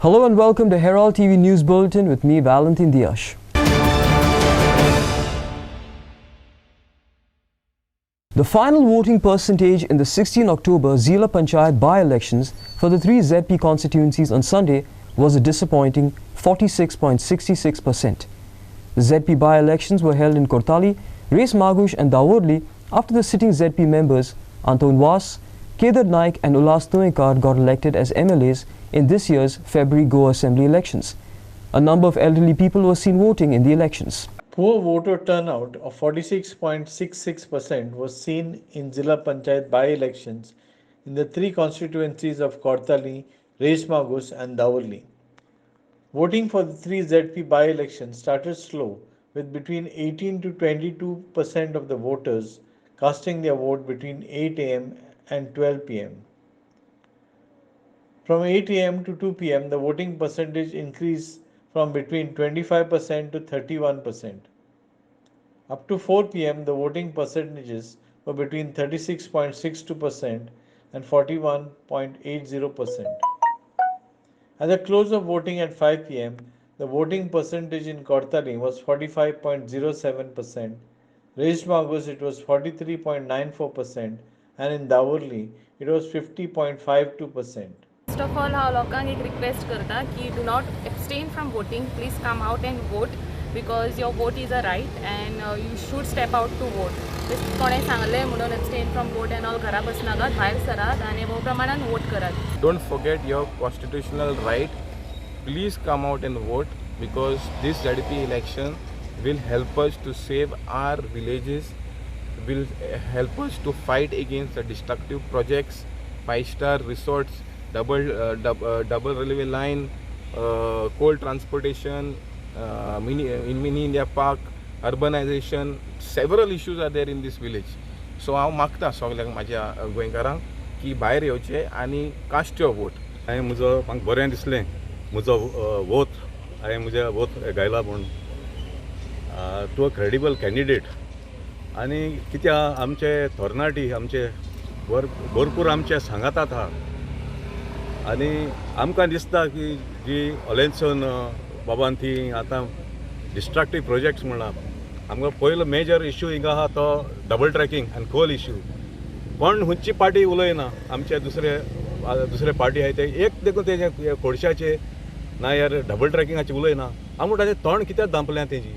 Hello and welcome to Herald TV News Bulletin with me, Valentin Dias. The final voting percentage in the 16 October Zila Panchayat by-elections for the three ZP constituencies on Sunday was a disappointing 46.66%. The ZP by-elections were held in Kortali, Res Magush and Daworli after the sitting ZP members Anton Vas, Kedar Naik and Ulas Tuekar got elected as MLAs in this year's February Goa Assembly elections. A number of elderly people were seen voting in the elections. Poor voter turnout of 46.66% was seen in Zilla Panchayat by-elections in the three constituencies of Kortali, Resmagus and Daworli. Voting for the three ZP by-elections started slow, with between 18 to 22% of the voters casting their vote between 8 am and 12 pm. From 8 am to 2 pm, the voting percentage increased from between 25% to 31%. Up to 4 pm, the voting percentages were between 36.62% and 41.80%. At the close of voting at 5 pm, the voting percentage in Kortali was 45.07%, Reshmagus it was 43.94%, and in Daworli it was 50.52%. First of all, हांव लोकांक एक request करता की do not abstain from voting. Please come out and vote because your vote is a right and you should step out to vote. कोणे सांगले म्हणून abstain from vote and all घरा बसनाकात भायर सरात आणि वो प्रमाणान vote करात. Don't forget your constitutional right. Please come out and vote because this ZDP election will help us to save our villages, will help us to fight against the destructive projects, 5-star resorts, double railway line, coal transportation, mini India Park, urbanization. Several issues are there in this village. So हांव मागता सगळ्यांक म्हाज्या गोंयकारांक की भायर येवचे आनी caste your vote. हांवें म्हाका बरें दिसलें म्हजो वोट हांवें म्हजें वोट घायला म्हूण टू अ क्रेडिबल कॅन्डिडेट. आनी कित्या आमचे तरणाटी आमचे भरपूर आमचे सांगातात आहा आनी आमकां दिसता की जी ऑलेन्सन बाबान ती आतां डिस्ट्रक्टीव प्रोजेक्ट्स म्हणला आमकां पयलो मेजर इश्यू हिंगा आहा तो डबल ट्रॅकिंग आनी कोल इश्यू. कोण खंयची पार्टी उलयना आमचे दुसरे पार्टी आहाय ते एक देखून तेजे खोडशाचे ना यार डबल ट्रॅकिंगाचे उलयना. हांव म्हणटा तें तोंड कित्याक दांपल्या तेजी.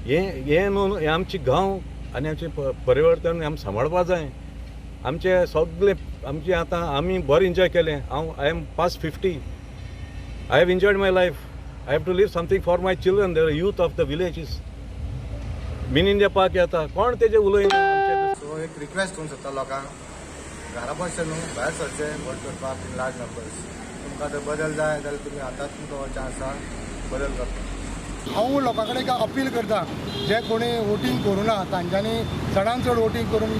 हें न्हू हें आमचे गांव आनी आमचें परिवर्तन आमी सांबाळपा जाय. आमचे सगळे आमचे आतां आमी बरें एन्जॉय केलें. I am past 50. I have enjoyed my life. I have to leave something for my children the youth of the villages. Mini India park येता कोण तेजे उलयना आमचे. सो एक रिक्वेस्ट करूंक सोदता लोकांक घरा बसचे न्हू भायर सरचे वोट करपाक इन लार्ज नंबर्स. तुमकां जर बदल जाय जाल्यार तुमी आतांच तुमकां चान्स आसा बदल करपाक. हांव लोकां कडेन अपील करता जे कोणी वोटींग करूना तांच्यांनी चडांत चड वोटींग करून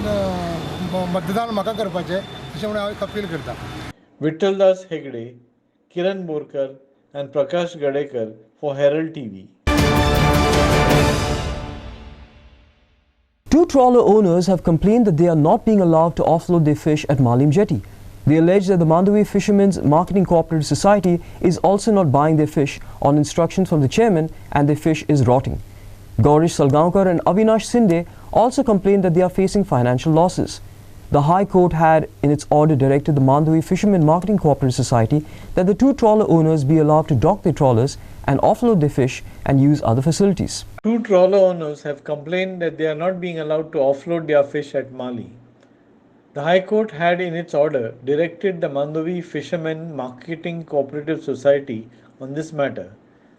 मतदान म्हाका करपाचें अशें म्हणून हांव एक अपील करता. Vittaldas Hegde, Kiran Borkar and Prakash Gadekar for Herald TV. Two trawler owners have complained that they are not being allowed to offload their fish at Malim Jetty. They allege that the Mandvi Fishermen's Marketing Cooperative Society is also not buying their fish on instructions from the chairman and their fish is rotting. Gaurish Salgaonkar and Avinash Sinde also complained that they are facing financial losses. The High Court had in its order directed the Mandvi Fishermen Marketing Cooperative Society that the two trawler owners be allowed to dock their trawlers and offload their fish and use other facilities. Two trawler owners have complained that they are not being allowed to offload their fish at Mali. The High Court had in its order directed the Mandovi Fishermen Marketing Cooperative Society on this matter.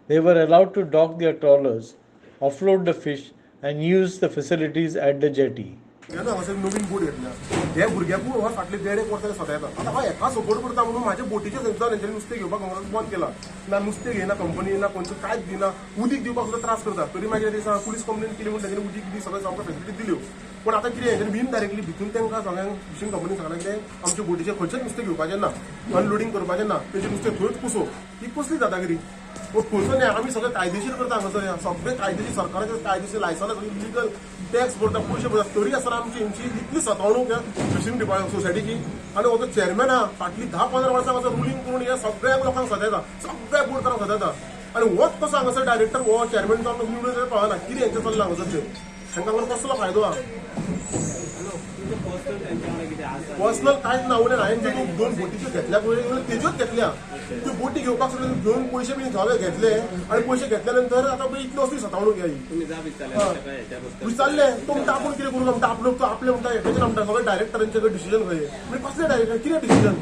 They were allowed to dock their trawlers, offload the fish and use the facilities at the jetty. नवीन बोट घेतल्या हे भुरग्याकूय हो फाटले देड एक वर्सां सदायता. आतां हांव हेका सपोर्ट करता म्हणून म्हाज्या बोटीचे सुद्दां तेंच्यांनी नुस्तें घेवपाक बंद केला. ना नुस्तें घेयना कंपनी ना खंयचो कांयच दिना. उदीक दिवपाक सुद्दां त्रास करता. तरी मागीर दिसा पुलीस कंप्लेन केली म्हणून तेंच्यांनी उदीक बी सगळें आमकां फेसिलिटी दिल्यो. पण आतां कितें हेंच्यांनी बीन डायरेक्टली भितून तांकां सगळ्यांक फिशींग कंपनीक सांगलें की आमच्या बोटीचे खंयचेच नुस्तें घेवपाचें ना, अनलोडींग करपाचें ना, तेंचें नुस्तें थंयच कुसो. ही कसली दादागिरी. खंयचो न्हय आमी सगळें कायदेशीर करता हांगासर. सगळें कायदेशीर सरकाराचें कायदेशीर लायसन्स लिगल टॅक्स भरता पयशे भरता तरी आसतना आमची हेंची इतली सतावणूक फिशींग डिपार्टमेंट सोसायटीची आनी हो चेअरमॅन आहा फाटली 10-15 वर्सां असो रुलींग करून हे सगळ्या लोकांक सदायता सगळ्या बोर्डांक सदायता आनी होच कसो हांगासर डायरेक्टर हो चेअरमॅन जावन निवडून कळना कितें हेंचें चल्लां हांगासरचें तांकां कसलो फायदो आहा पर्सनल कांयच ना उलट हांवें ज्यो 2 बोटीच्यो घेतल्या पळय तेज्योच घेतल्या त्यो बोटी घेवपाक सुद्दां घेवन पयशे बी सगळे घेतले आनी पयशे घेतल्या नंतर आतां पळय इतलो असली सतावणूक घ्यायी विचारले तो म्हणटा आपूण कितें करूं म्हणटा आपले म्हणटा हेजेर म्हणटा सगळे डायरेक्टरांचे डिसिजन खंय म्हणजे कसले डायरेक्टर कितें डिसिजन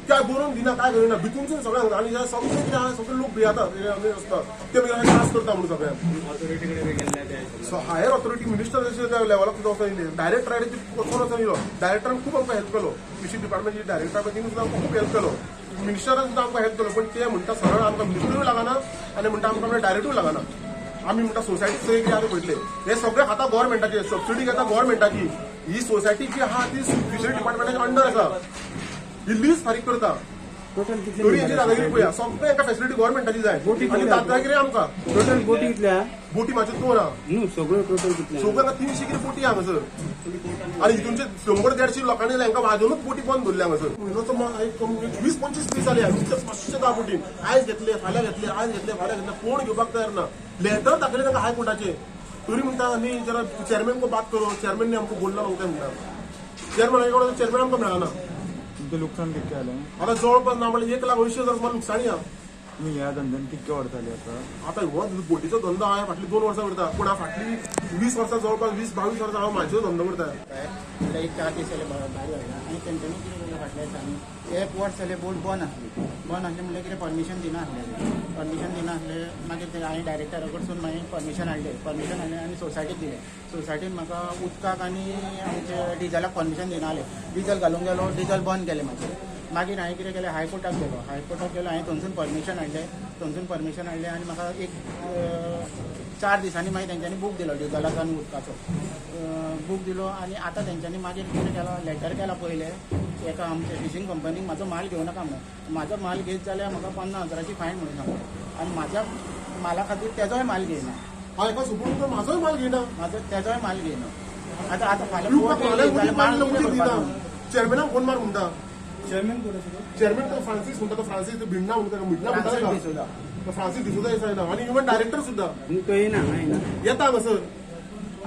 काय बरोवन दिना काय करिना भितूनसून सगळ्यांक आनी सगळे कितें आहा सगळे लोक भियातात आसता ते मागीर त्रास करता म्हणून सगळ्यांक सो हायर ऑथॉरिटी मिनिस्टर त्या लेवलाक सुद्दां वचून डायरेक्टरांची वचून वचून येयलो डायरेक्टरान खूब आमकां हेल्प केलो फिशींग डिपार्टमेंटची डायरेक्टर तिणें सुद्दां आमकां खूब हेल्प केलो मिनिस्टरान सुद्दां आमकां हेल्प केलो पण ते म्हणटा सरळ आमकां मिनिस्टरूय लागना आनी म्हणटा आमकां डायरेक्टूय लागना आमी म्हणटा सोसायटी सगळे कितें आमी पळयतले हे सगळे खाता गव्हर्मेंटाचे सबसिडी घेता गव्हर्मेंटाची ही सोसायटी जी आहा ती फिशरी डिपार्टमेंटाच्या अंडर आसा ही लीज फारीक करता तरी हेची दादागिरी पळया सगळे एका फॅसिलिटी गव्हर्मेंटाची जाय आनी दादागिरी आमकां टोटल बोटी कितल्या बोटी म्हाज्यो 2 आहा न्हू सगळ्यो टोटल कितल्या सगळ्यांना 300 कितें बोटी हांगासर आनी हितूनचे 100-150 लोकांनी हांकां वाजोनूच बोटी बंद दवरल्या हांगासर म्हयनो 20-25 दीस जाले नुकतेच 510 बोटीन आयज घेतले फाल्यां घेतले आयज घेतले फाल्यां घेतले कोण घेवपाक तयार ना लेटर दाखयले तांकां हायकोर्टाचे तरी म्हणटा आमी जरा चेअरमॅन को बात करो चेअरमॅनने आमकां बोलला नव्हते म्हणटा चेअरमॅन चेअरमॅन आमकां मेळना तुमचें लुकसाण कितकें जालें आता जवळपास ना म्हणजे 1,80,000 रुपया लुकसाणी आहा तुमी ह्या धंद्यान कितके वर्सां आतां आता हो बोटीचो धंदो हांवें फाटली 2 वर्सां करता पूण हांव फाटली 20 वर्सां जवळपास 20-22 वर्सां हांव म्हाजो धंदो करता एक 4 दीस जाले भायर व्हरला आनी तेंच्यांनी कितें केलें फाटल्या दिसांनी 1 वर्स जालें बोट बंद आसली म्हणल्यार कितें परमिशन दिना आसलें परमिशन दिना आसलें मागीर हांवें डायरेक्टरा कडसून मागीर परमिशन हाडलें आनी सोसायटीक दिलें सोसायटीन म्हाका उदकाक आनी आमचे डिजलाक परमिशन दिना जालें डिजल घालूंक गेलो डिजल बंद केलें मागीर हांवें कितें केलें हायकोर्टाक गेलो हांवें थंयसून परमिशन हाडलें आनी म्हाका एक 4 दिसांनी मागीर तेंच्यांनी बूक दिलो डिजलाचो आनी उदकाचो बूक दिलो आनी आतां तेंच्यांनी मागीर कितें केलो लेटर केला पयलें एका आमच्या फिशींग कंपनीक म्हाजो माल घेवं नाका म्हणून म्हाजो माल घेत जाल्यार म्हाका 50,000ची फायन म्हणून सांगलो आनी म्हाज्या माला खातीर तेजोय माल घेयना हांव एका सुपूर म्हाजोय माल घेयना तेजोय माल घेयना आतां फाल्यां चेअरमॅनाक फोन मार म्हणटा चेअरमॅन तो फ्रांसीस म्हणटा तो फ्रांसीस भिडना म्हणटा तो फ्रांसीस डिसोजा येता आनी इवन डायरेक्टर सुद्दां तो येना येता हांगासर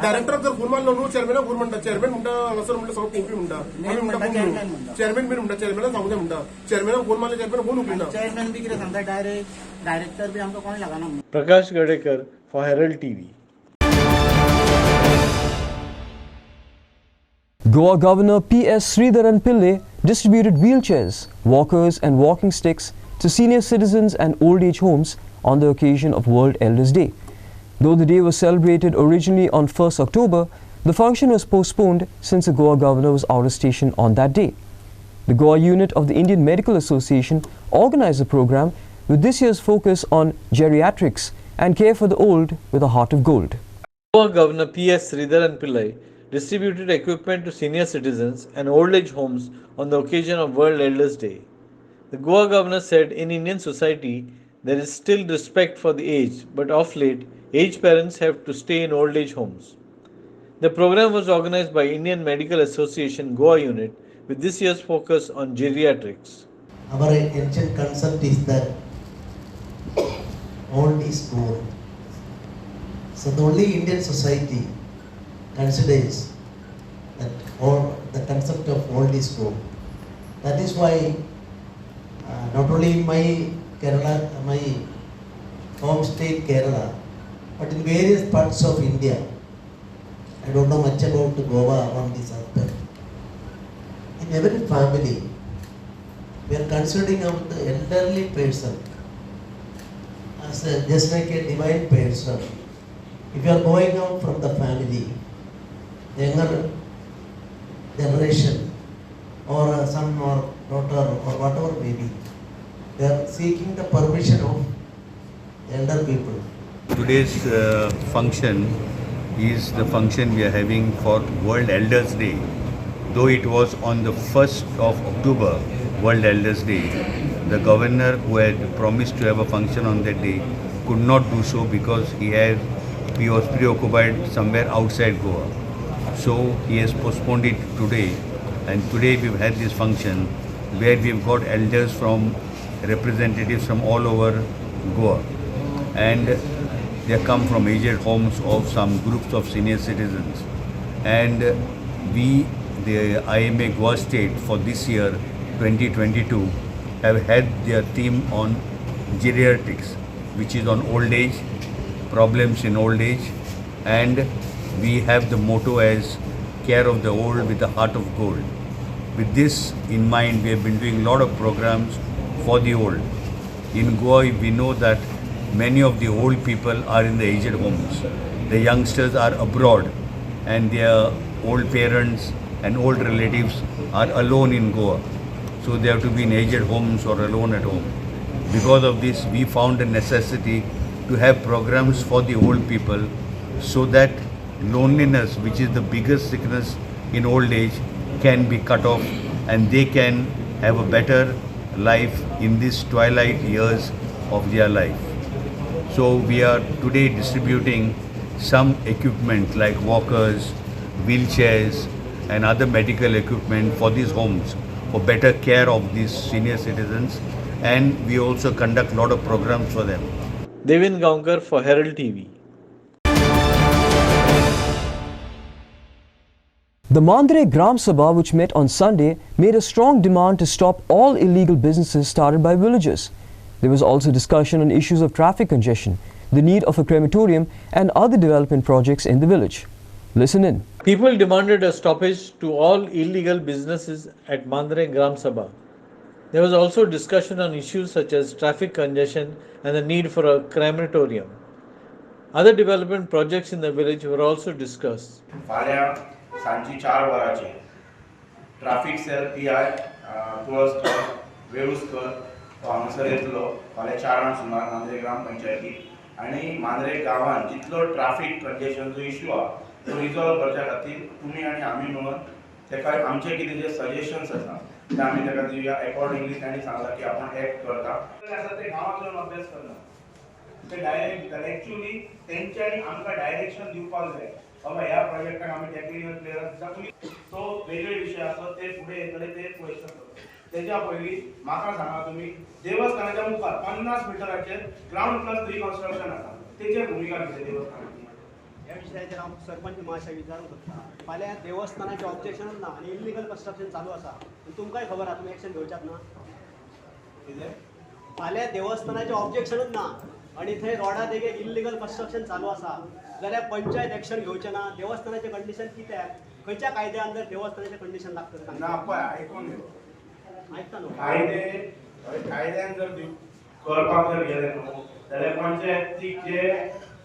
डायरेक्टराक जर फोन मारलो न्हू चेअरमॅनाक फोन म्हणटा चेअरमॅन म्हणटा हांगासर म्हणटा सगळो कोंकणी म्हणटा आमी म्हणटा चेअरमॅन बी म्हणटा चेअरमॅनाक सांगूं म्हणटा चेअरमॅनाक फोन मारले चेअरमॅन फोन उखलिना चेअरमॅन बी कितें सांगता डायरेक्टर बी आमकां कोण लागना Prakash Gadekar for Herald TV. Goa Governor P.S. Sridharan Pillai distributed wheelchairs, walkers and walking sticks to senior citizens and old age homes on the occasion of World Elders Day. Though the day was celebrated originally on 1st October, the function was postponed since the Goa Governor was out of station on that day. The Goa unit of the Indian Medical Association organized the program with this year's focus on geriatrics and care for the old with a heart of gold. Goa Governor P.S. Sridharan Pillai distributed equipment to senior citizens and old age homes on the occasion of World Elders Day. The Goa Governor said in Indian society there is still respect for the aged, but of late, aged parents have to stay in old age homes. The program was organized by Indian Medical Association Goa unit with this year's focus on geriatrics. Our ancient concept is that old is gold. So the only Indian society considers that all the concept of old is gold. That is why not only in my Kerala, my home state Kerala, but in various parts of India, I don't know much about Goa on this aspect. In every family, we are considering of the elderly person as just like a divine person. If you are going out from the family, the younger generation or a son or daughter or whatever may be, they are seeking the permission of the elder people. Today's function is the function we are having for World Elders Day. Though it was on the 1st of October, World Elders Day, the governor who had promised to have a function on that day could not do so because he was preoccupied somewhere outside Goa. So he has postponed it today, and today we've had this function where we've got elders from representatives from all over Goa, and they come from aged homes of some groups of senior citizens, and we, the IMA Goa State, for this year 2022 have had their theme on geriatrics, which is on old age, problems in old age, and we have the motto as care of the old with a heart of gold. With this in mind, we have been doing a lot of programs for the old. In Goa, we know that many of the old people are in the aged homes. The youngsters are abroad, and their old parents and old relatives are alone in Goa. So they have to be in aged homes or alone at home. Because of this, we found a necessity to have programs for the old people so that loneliness, which is the biggest sickness in old age, can be cut off and they can have a better life in these twilight years of their life. So we are today distributing some equipment like walkers, wheelchairs and other medical equipment for these homes for better care of these senior citizens, and we also conduct a lot of programs for them. Devin Gaonkar for Herald TV. The Mandre Gram Sabha, which met on Sunday, made a strong demand to stop all illegal businesses started by villagers. There was also discussion on issues of traffic congestion, the need of a crematorium and other development projects in the village. Listen in. People demanded a stoppage to all illegal businesses at Mandre Gram Sabha. There was also discussion on issues such as traffic congestion and the need for a crematorium. Other development projects in the village were also discussed. Sanchi 4 वरांचेर traffic sale PI Tulaskar वेळुस्कर तो हांगासर येतलो फाल्यां 4 सुमार मांद्रे ग्राम पंचायतीक आनी मांद्रे गांवांत जितलो ट्राफिक कंजेशनचो इश्यू आहा तो रिजॉल्व करच्या खातीर तुमी आनी आमी मेळून तेका आमचे कितें जे सजेशन्स आसा ते आमी तेका दिवया अकॉर्डिंगली तांणी सांगला की आपण एक्ट करता आसा ते गांवांत येवन अभ्यास करना ते डायरेक्ट एक्चुअली तेंच्यांनी आमकां डायरेक्शन दिवपाक जाय बाबा ह्या प्रोजेक्टाक आमी टेक्निकल क्लियरन्स दाखयली तो वेगळे विषय आसत ते फुडें येतले ते क्वेश्चन करता तेच्या पयलीं म्हाका सांगा तुमी देवस्थानाच्या मुखार 50 मिटराचेर ग्राउंड प्लस रिकन्स्ट्रक्शन आसा तेचेर भुमिका कितें देवस्थानाची ह्या विशयाचेर हांव सरपंच महाशय विचारूंक सोदता फाल्यां देवस्थानाचें ऑब्जेक्शनच ना आनी इल्लिगल कन्स्ट्रक्शन चालू आसा तुमकांय खबर आहा तुमी एक्शन घेवच्यात ना कितें फाल्यां देवस्थानाचें ऑब्जेक्शनच ना आनी थंय रोडा देगेर इल्लिगल कन्स्ट्रक्शन चालू आसा जाल्यार पंचायत एक्शन घेवचें ना देवस्थानाचें कंडिशन कित्याक खंयच्या कायद्या अंडर देवस्थानाचें कंडिशन लागता ना पळय आयकून घेव आयकता न्हू कायद्यान जर करपाक जर गेले न्हू जाल्यार पंचायतीक जे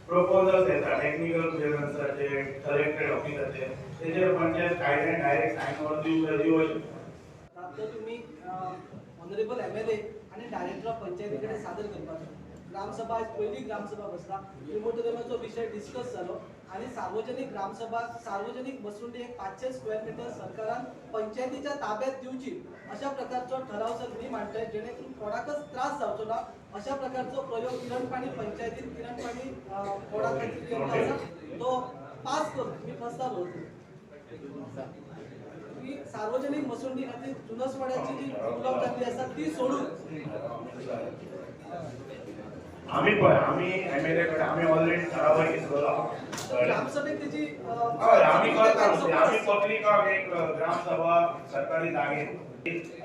प्रपोजल्स येता टेक्निकल क्लियरन्साचे कलेक्टेड ऑफिसाचे तेजेर पंचायत कायद्यान डायरेक्ट सायन ऑर दिवं शकता तो तुम्ही ऑनरेबल MLA आणि डायरेक्टर ऑफ पंचायती कडेन सादर करपाचो ग्रामसभा आज पहिली ग्रामसभा बसला रिमोटोरियमाचो विषय डिस्कस जालो आणि सार्वजनिक ग्रामसभा सार्वजनिक बसवणूक एक 500 स्क्वेअर मीटर सरकारान पंचायतीच्या ताब्यात दिवची अशा प्रकारचो ठराव सर मी मांडतोय जेणेकरून कोणाकच त्रास जावचो ना अशा प्रकारचो प्रयोग किरणपाणी पंचायतीत किरणपाणी कोणा खातीर केल्लो आसा तो पास करतो मी प्रस्ताव दवरतो की सार्वजनिक बसवणुकी खातीर जुनसवाड्याची जी उलोवप जाल्ली आसा ती सोडून आम्ही MLA कडे आम्ही ऑलरेडी ठराव घेतलो ग्रामसभेत त्याची आम्ही करता आम्ही पब्लिकाक एक ग्रामसभा सरकारी जागेत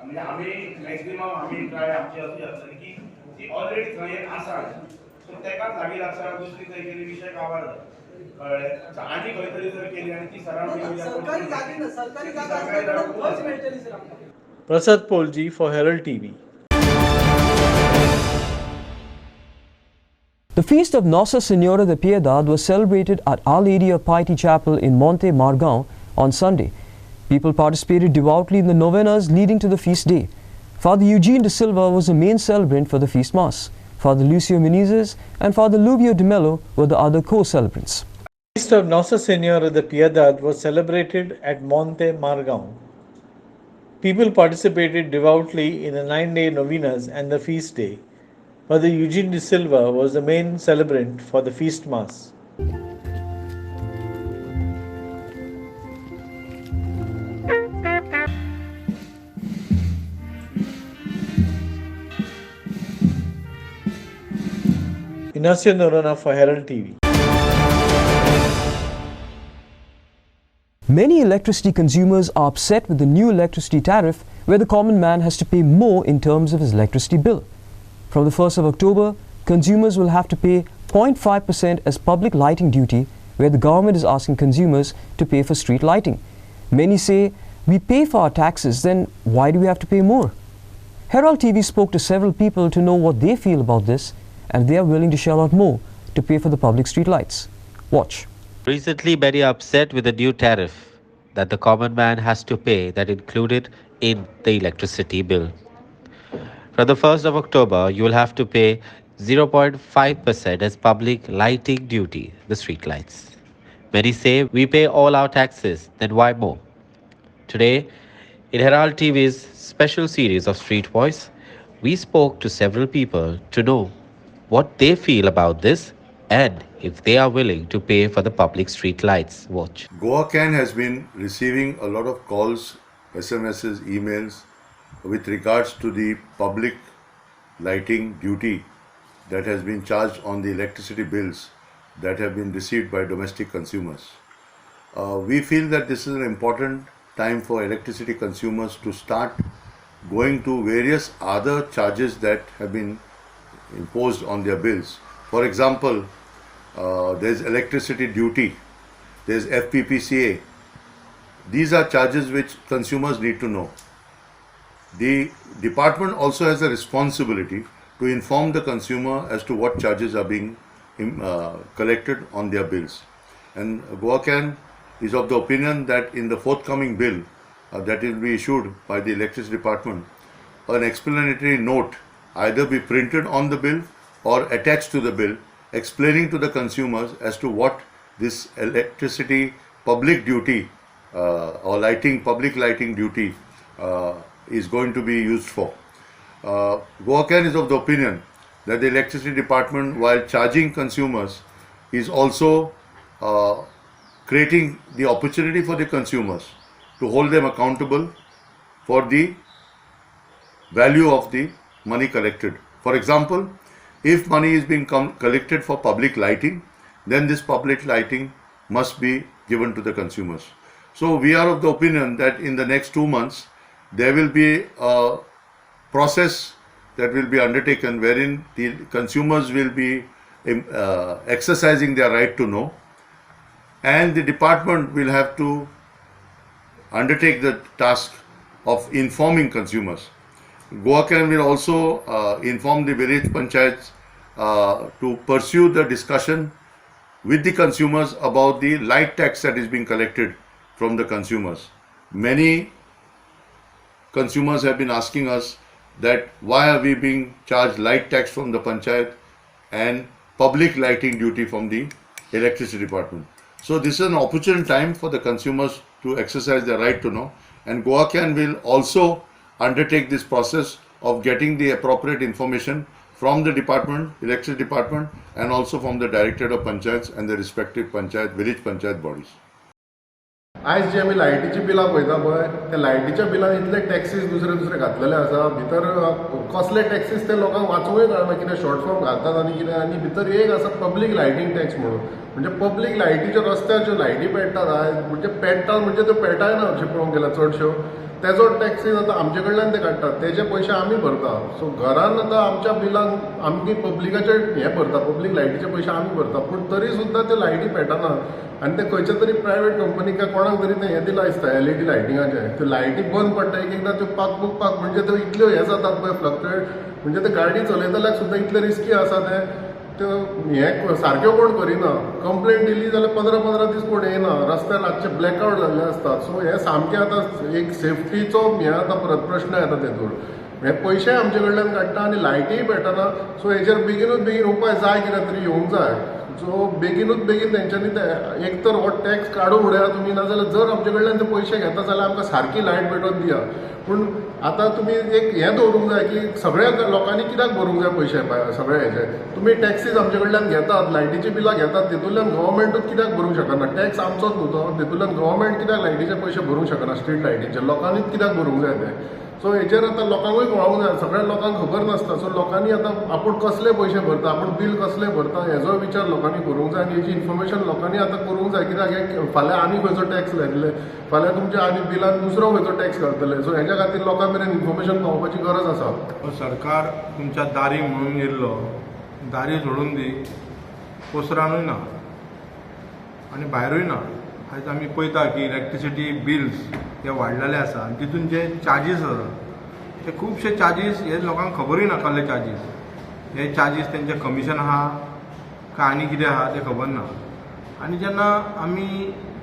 म्हणजे आम्ही मॅक्झिमम आम्ही ट्राय आमची अशी आसतली की ती ऑलरेडी थंय एक आसा सो तेकाच जागी लागता दुसरी खंय केली विषय काबार जाता आनी खंय तरी जर केली आनी ती सरावंडिंग सरकारी जागे ना सरकारी जागा खंयच मेळटली सर आमकां. Prasad Polji for Herald TV. The feast of Nossa Senhora de Piedade was celebrated at Our Lady of Piety Chapel in Monte Margão on Sunday. People participated devoutly in the novenas leading to the feast day. Father Eugene de Silva was the main celebrant for the feast mass. Father Lucio Menezes and Father Luvio de Mello were the other co-celebrants. The feast of Nossa Senhora de Piedade was celebrated at Monte Margão. People participated devoutly in the 9-day novenas and the feast day. Father Eugene de Silva was the main celebrant for the feast mass. Ignacio Norona for Herald TV. Many electricity consumers are upset with the new electricity tariff where the common man has to pay more in terms of his electricity bill. From the 1st of October, consumers will have to pay 0.5% as public lighting duty, where the government is asking consumers to pay for street lighting. Many say, we pay for our taxes, then why do we have to pay more? Herald TV spoke to several people to know what they feel about this, and they are willing to shell out more to pay for the public street lights. Watch. Recently, many are upset with the new tariff that the common man has to pay that included in the electricity bill. From the 1st of October, you will have to pay 0.5% as public lighting duty, the street lights. Many say, we pay all our taxes, then why more? Today, in Herald TV's special series of Street Voice, we spoke to several people to know what they feel about this and if they are willing to pay for the public street lights. Watch. Goa Can has been receiving a lot of calls, SMSs, emails with regards to the public lighting duty that has been charged on the electricity bills that have been received by domestic consumers. We feel that this is an important time for electricity consumers to start going to various other charges that have been imposed on their bills. For example, there's electricity duty, there's FPPCA. These are charges which consumers need to know. The department also has a responsibility to inform the consumer as to what charges are being collected on their bills. And Goa Can is of the opinion that in the forthcoming bill that will be issued by the electricity department, an explanatory note either be printed on the bill or attached to the bill explaining to the consumers as to what this electricity public duty or public lighting duty is going to be used for. Goa Can is of the opinion that the electricity department, while charging consumers, is also creating the opportunity for the consumers to hold them accountable for the value of the money collected. For example, if money is being collected for public lighting, then this public lighting must be given to the consumers. So we are of the opinion that in the next 2 months, there will be a process that will be undertaken wherein the consumers will be exercising their right to know, and the department will have to undertake the task of informing consumers. Goa Can will also inform the village panchayats to pursue the discussion with the consumers about the light tax that is being collected from the consumers. Many consumers have been asking us that why are we being charged light tax from the panchayat and public lighting duty from the electricity department. So this is an opportune time for the consumers to exercise their right to know, and Goa Can will also undertake this process of getting the appropriate information from the department, electricity department, and also from the Directorate of Panchayats and the respective panchayat, village panchayat bodies. आज जे आमी लायटीची बिलां पळयता पळय त्या लायटीच्या बिलान इतले taxes दुसरे घातलेले आसा भितर कसले टॅक्सीस ते लोकांक वाचूंकय कळना कितें शॉर्ट फॉर्म घालतात आनी कितें आनी भितर एक आसा पब्लीक लायटींग टॅक्स म्हणून म्हणजे पब्लीक लायटीच्या रस्त्यार ज्यो लायटी पेटतात म्हणजे पेटतात म्हणजे त्यो पेटायना अशें पळोवंक गेल्यार चडश्यो तेजो टॅक्सीस आतां आमचे कडल्यान ते काडटात तेजे पयशे आमी भरता सो घरान आतां आमच्या बिलांक आमची पब्लिकाचे हें भरता पब्लीक लायटीचे पयशे आमी भरता पूण तरी सुद्दां त्यो लायटी पेटना आनी ते खंयच्या तरी प्रायवेट कंपनीक काय कोणाक तरी ते हें दिलां दिसता LED लायटिंगाचे त्यो लायटी बंद पडटा एकदां त्यो पाक म्हणजे त्यो इतल्यो हें जातात पळय फ्लक्च्युएट म्हणजे ते गाडी चलयतल्याक सुद्दां इतले रिस्की आसा ते त्यो हें सारक्यो कोण करिना कंप्लेंट दिली जाल्यार 15 दीस कोण येना रस्त्यार रातचे ब्लॅकआउट जाल्ले आसतात सो हें सामकें आतां एक सेफ्टीचो हें आतां प्रश्न येता तेतून हे पयशे आमचे कडल्यान काडटा आनी लायटीय पेटना सो हेचेर बेगीन उपाय जाय कितें तरी येवंक जाय सो बेगीन तेंच्यांनी एक तर हो टॅक्स काडून उडया तुमी नाजाल्यार जर आमचे कडल्यान ते पयशे घेता जाल्यार आमकां सारकी लायट पेटोवन दिया पूण आतां तुमी एक हें दवरूंक जाय की सगळ्या लोकांनी कित्याक भरूंक जाय पयशे सगळे हेचे तुमी टॅक्सीज आमचे कडल्यान घेतात लायटीची बिलां घेतात तितूंतल्यान गव्हर्मेंटूच कित्याक भरूंक शकना टॅक्स आमचोच न्हू तो तितूंतल्यान गव्हर्मेंट कित्याक लायटीचे पयशे भरूंक शकना स्ट्रीट लायटीचे लोकांनीच कित्याक भरूंक जाय ते सो हेचेर आतां लोकांकूय कळोंक जाय, सगळ्या लोकांक खबर नासता. सो लोकांनी आतां आपूण कसले पयशे भरता, आपूण बील कसले भरता हेजो विचार लोकांनी करूंक जाय आनी हेची इन्फॉर्मेशन लोकांनी आतां करूंक जाय. कित्याक हे फाल्यां आनी खंयचो टॅक्स लायतले, फाल्यां तुमच्या आनी बिलान दुसरो खंयचो टॅक्स घालतले. सो हेच्या खातीर लोकां मेरेन इन्फॉर्मेशन पावोवपाची गरज आसा. सरकार तुमच्या दारी म्हणून येयल्लो, दारी सोडून दी, पोसरानूय ना आनी भायरूय ना. आयज आमी पळयता की इलेक्ट्रिसिटी बिल्स हे वाडलेले आसा आनी तितून जे चार्जीस आसा ते खुबशे चार्जीस हे लोकांक खबरूय ना कसले चार्जीस. हे चार्जीस तेंचे कमिशन आहा काय आनी कितें आहा तें खबर ना. आनी जेन्ना आमी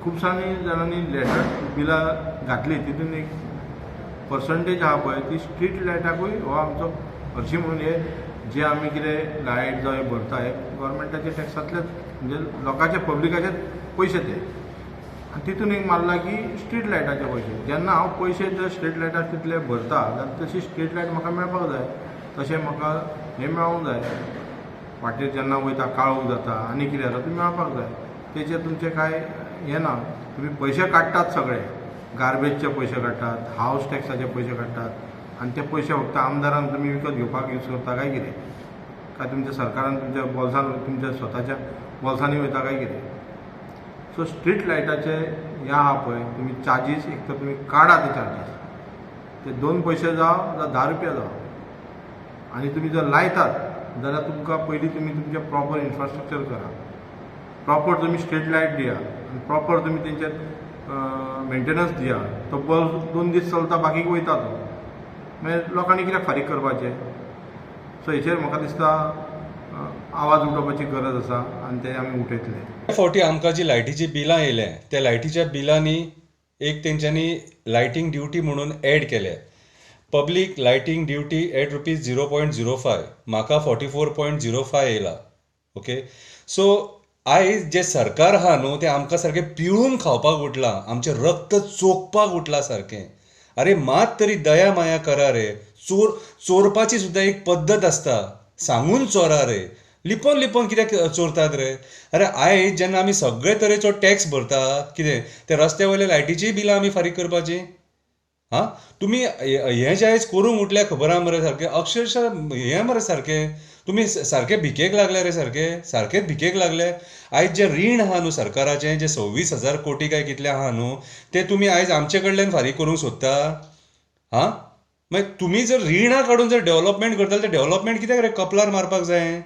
खुबशांनी जाणांनी लेटर बिलां घातली तितून एक पर्संटेज आहा पळय ती स्ट्रीट लायटाकूय हो आमचो हरशीं म्हणून हे जे आमी कितें लायट जावं हे भरता हे गव्हर्मेंटाचे टॅक्सांतलेच म्हणजे लोकांचे पब्लिकाचे पयशे ते. आनी तितून एक मारला की स्ट्रीट लायटाचे पयशे. जेन्ना हांव पयशे जर स्ट्रीट लायटाक तितले भरता जाल्यार तशी स्ट्रीट लायट म्हाका मेळपाक जाय, तशें म्हाका हें मेळोंक जाय. वाटेर जेन्ना वयता काळोख जाता आनी कितें जाता तें मेळपाक जाय. तेचेर तुमचें कांय हें ना. तुमी पयशे काडटात सगळे, गार्बेजचे पयशे काडटात, हावस टॅक्साचे पयशे काडटात आनी ते पयशे फक्त आमदारांक तुमी विकत घेवपाक यूज करता काय कितें? काय तुमच्या सरकारान तुमच्या बोल्सान तुमच्या स्वताच्या बोल्सांनी वयता काय कितें? सो स्ट्रीट लायटाचे हे आहा पळय तुमी चार्जीस एक तर तुमी काडा ते चार्जीस, ते 2 पयशे जावं जावं 10 रुपया जावं. आनी तुमी जर लायतात जाल्यार तुमकां पयलीं तुमी तुमचें प्रॉपर इन्फ्रास्ट्रक्चर करा, प्रॉपर तुमी स्ट्रीट लायट दिया आनी प्रॉपर तुमी तेंचेर मेंटेनन्स दिया. तो बल्ब 2 दीस चलता बाकीक वयता तो, मागीर लोकांनी कित्याक फारीक करपाचें? सो हेचेर म्हाका दिसता आवाज उठोवपाची गरज आसा आनी ते आमी उठयतले. फावटी आमकां जी लायटीची बिलां येयले त्या लायटीच्या बिलांनी एक तेंच्यांनी लायटींग ड्युटी म्हणून एड केले. पब्लीक लायटींग ड्युटी एट ₹0.05, म्हाका 44.05 येयला. ओके, सो आयज जे सरकार आहा न्हू तें आमकां सारकें पिळून खावपाक उठलां, आमचें रक्त चोखपाक उठलां सारकें. अरे मात तरी दया माया करा रे. चोरपाची सुद्दां एक पद्दत आसता, सांगून चोरा रे. लिपोन लिपोन कित्याक चोरतात रे? अरे आयज जेन्ना आमी सगळे तरेचो टॅक्स भरतात कितें ते रस्त्या वयल्या लायटीचीय बिलां आमी फारीक करपाची? हां, तुमी हें जें आयज करूंक उठल्या खबर आहा मरे सारकें अक्षरशा हें मरे सारकें तुमी सारके भिकेक लागले रे, सारकेंच भिकेक लागले. आयज जें रीण आहा न्हू सरकाराचें, जें 26,000 कोटी काय कितलें आहा न्हू तें तुमी आयज आमचे कडल्यान फारीक करूंक सोदता? हां, मागीर तुमी जर रिणां काडून जर डेव्हलपमेंट करतले तें डेव्हलपमेंट कित्याक रे कपलार मारपाक जाय?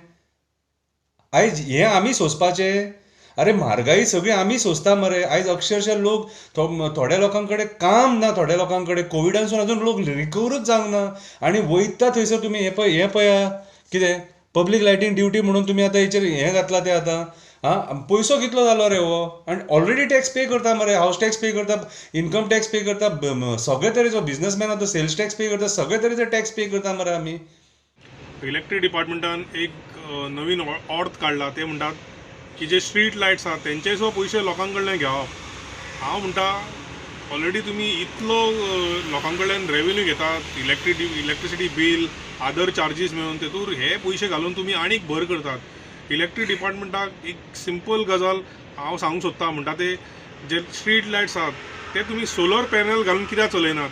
आयज हें आमी सोंसपाचें? अरे म्हारगाई सगळी आमी सोंसता मरे. आयज अक्षरशा लोक थोड्या लोकां कडेन काम ना, थोड्या लोकां कडेन कोविडानसून अजून लोक रिकवरूच जावंक ना आनी वयता थंयसर तुमी हें पळया कितें पब्लीक लायटींग ड्युटी म्हणून तुमी आतां हेचेर हें घातलां तें आतां. हां, पयसो कितलो जालो रे हो? आनी ऑलरेडी टॅक्स पे करता मरे, हावस टॅक्स पे करता, इनकम टॅक्स पे करता, सगळे तरेचो बिझनसमॅन आतां सेल्स टॅक्स पे करता, सगळे तरेचो टॅक्स पे करता मरे आमी. इलेक्ट्रीक डिपार्टमेंटान एक नवीन ऑर्थ काडला, ते म्हणटात की जे स्ट्रीट लायट्स आहा तेंचे सो पयशे लोकां कडल्यान घेवप. हांव म्हणटा ऑलरेडी तुमी इतलो लोकां कडल्यान रेवेन्यू घेतात, इलेक्ट्रिसिटी बील, आदर चार्जीस मेळून तेतूर हे पयशे घालून तुमी आनीक भर करतात. इलेक्ट्रीक डिपार्टमेंटाक एक सिंपल गजाल हांव सांगूंक सोदता, म्हणटा ते जे स्ट्रीट लायट्स आहात ते तुमी सोलर पॅनल घालून कित्याक चलयनात?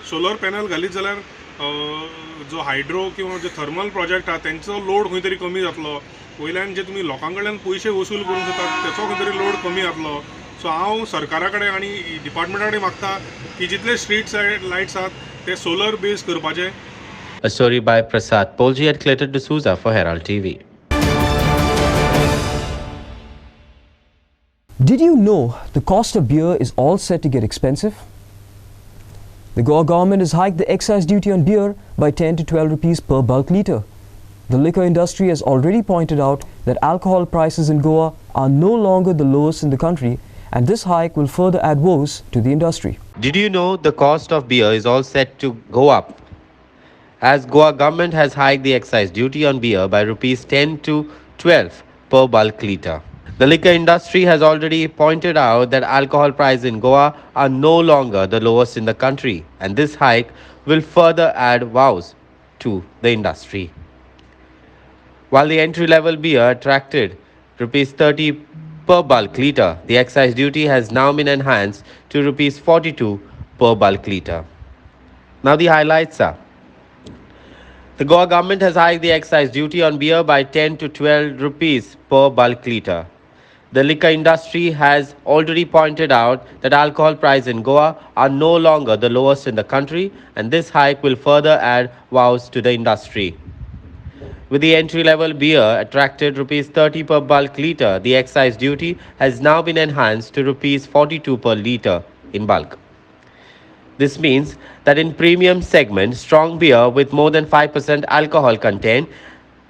सोलर पॅनल घालीत जाल्यार जो हायड्रो किंवा जे थर्मल प्रोजेक्ट आहा तेंचो लोड खंय तरी कमी जातलो. वयल्यान जे तुमी लोकां कडल्यान पयशे वसूल करूंक सोदतात तेचो खंय तरी लोड कमी जातलो. सो हांव सरकारा कडेन आनी डिपार्टमेंटा कडेन मागता की जितले स्ट्रीट लायट्स आहात ते सोलर बेज करपाचे. A story by Prasad Polji and Clayton D'Souza for Herald TV. Did you know the cost of beer is all set to get expensive? The Goa government has hiked the excise duty on beer by 10 to 12 rupees per bulk litre. The liquor industry has already pointed out that alcohol prices in Goa are no longer the lowest in the country, and this hike will further add woes to the industry. Did you know the cost of beer is all set to go up? As Goa government has hiked the excise duty on beer by rupees 10 to 12 per bulk litre. The liquor industry has already pointed out that alcohol prices in Goa are no longer the lowest in the country, and this hike will further add woes to the industry. While the entry-level beer attracted rupees 30 per bulk litre, the excise duty has now been enhanced to rupees 42 per bulk litre. Now the highlights are: the Goa government has hiked the excise duty on beer by 10 to 12 rupees per bulk litre. The liquor industry has already pointed out that alcohol prices in Goa are no longer the lowest in the country, and this hike will further add wows to the industry. With the entry-level beer attracted rupees 30 per bulk litre, the excise duty has now been enhanced to rupees 42 per litre in bulk. This means that in premium segment, strong beer with more than 5% alcohol content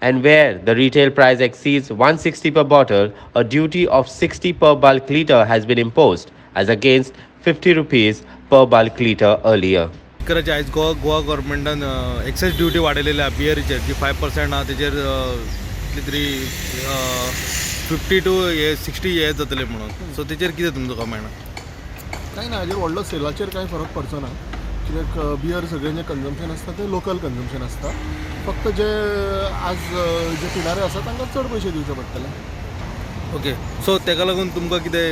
and where the retail price exceeds 160 per bottle, a duty of 60 per bulk litre has been imposed as against 50 rupees per bulk litre earlier. करायचे आयज Goa गव्हर्मेंटान excise duty वाडयलेली आहा बियरीचेर जी 5% आहा तेजेर कितें तरी 50 to 60 हे जातले म्हणून सो तेजेर कितें तुमचो कमेंट कांय ना हाजेर व्हडलो सेलाचेर कांय फरक पडचो ना कित्याक बियर सगळें जें कन्जम्पशन आसता तें लोकल कन्जम्पशन आसता फक्त जे आज जे पिणारे आसा तांकां चड पयशे दिवचे पडटले. ओके सो तेका लागून तुमकां कितें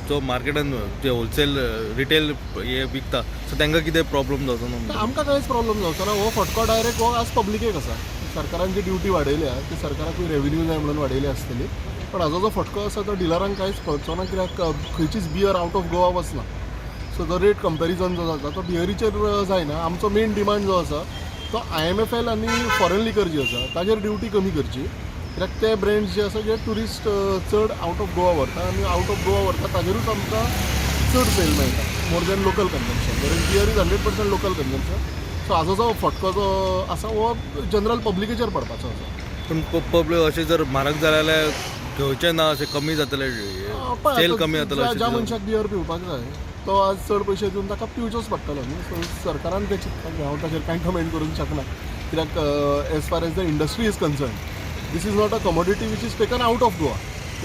जो मार्केटान जे होलसेल रिटेल हे विकता सो तांकां कितें प्रॉब्लम जावचो ना आमकां कांयच प्रॉब्लम जावचो ना हो फटको डायरेक्ट हो आज पब्लिकेक आसा सरकारान जी ड्युटी वाडयल्या ती सरकाराकूय रेव्हेन्यू जाय म्हणून वाडयली आसतली पण हाजो जो फटको आसा तो डिलरांक कांयच कळचो ना कित्याक खंयचीच बियर आवट ऑफ गोवा वचना सो जो रेट कंपॅरिजन जो जाता तो बियरीचेर जायना. आमचो मेन डिमांड जो आसा तो IMFL आनी फॉरेन लिकर जी आसा ताजेर ड्युटी कमी करची कित्याक ते ब्रँड्स जे आसा जे ट्युरिस्ट चड आवट ऑफ गोवा व्हरता आनी आवट ऑफ गोवा व्हरता ताजेरूच आमकां चड सेल मेळटा more than local consumption where beer is 100% local consumption so हाजो जो फटको जो आसा हो जनरल पब्लिकेचेर पडपाचो आसा. पूण पब्लीक अशें जर म्हारग जालें जाल्यार घेवचें ना अशें कमी जातलें सेल कमी जातलो ज्या मनशाक बियर पिवपाक जाय तो आज चड पयशे दिवन ताका पिवचोच पडटलो न्ही सो सरकारान ते चिंतपाक जाय हांव ताचेर कांय कमेंट करूंक शकना कित्याक as far as the industry is concern this is not a commodity which is taken out of Goa.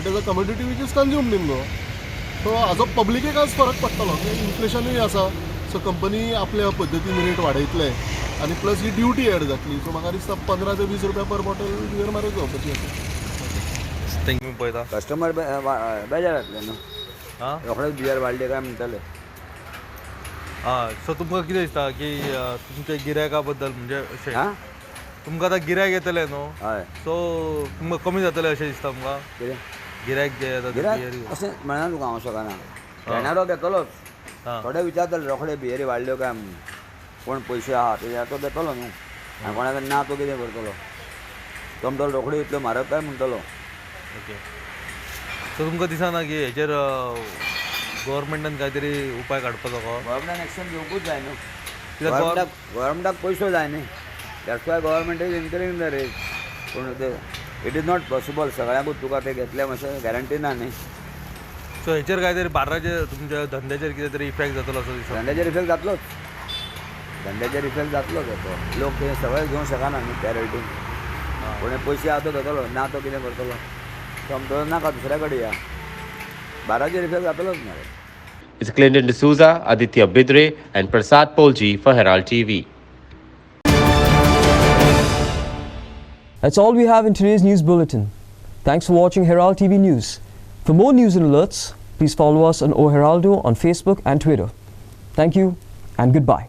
It is a commodity which is consumed in Goa. So as a public आज फरक पडटलो इन्फ्लेशनूय आसा so company आपल्या पद्दतीन rate वाडयतले आनी plus ही duty add जातली so म्हाका दिसता 15 ते 20 रुपया पर बॉटल बियर म्हारग जावपाची आसा. थँक्यू पळयता कस्टमर बेजार जातले न्हू हां रोखडेच बियर वाडले काय म्हणटाले. सो तुमकां कितें दिसता की तुमच्या गिरायका बद्दल म्हणजे अशें तुमकां आतां गिरायक येतलें न्हू हय सो तुमकां कमी जातलें अशें दिसता तुमकां गिरायक जे गिरायक अशें म्हणना तुका हांव शकना घेणारो घेतलोच थोडे विचारतले रोखडे बियरी वाडल्यो काय म्हणून कोण पयशे आहा ते तो घेतलो न्हू आनी कोणाक ना तो कितें करतलो तो म्हणटलो रोखडे इतल्यो म्हारग काय म्हणटलो. ओके सो तुमकां दिसना की हेचेर गव्हर्मेंटान कांय तरी उपाय काडपाचो गव्हर्मेंटान एक्शन घेवंकूच जाय न्हू कित्याक गव्हर्मेंटाक पयसो जाय न्ही that's why government is encouraging the rate पूण ते इट इज नॉट पॉसिबल सगळ्यांकूच तुका ते घेतले मातशें गॅरंटी ना न्ही. सो हेचेर कांय तरी बाराचे तुमच्या धंद्याचेर कितें तरी इफेक्ट जातलो असो दिसता. धंद्याचेर इफेक्ट जातलोच धंद्याचेर इफेक्ट जातलोच येतो लोक ते सगळे घेवंक शकना न्ही त्या रेटीन कोणें पयशे आहा तो घेतलो ना तो कितें करतलो तो म्हणटलो नाका दुसऱ्या कडेन या बाराचेर इफेक्ट जातलोच मरे. It's Clinton D'Souza, Aditya Bidre and Prasad Polji for Herald TV. That's all we have in today's news bulletin. Thanks for watching Herald TV News. For more news and alerts, please follow us on Heraldo on Facebook and Twitter. Thank you and goodbye.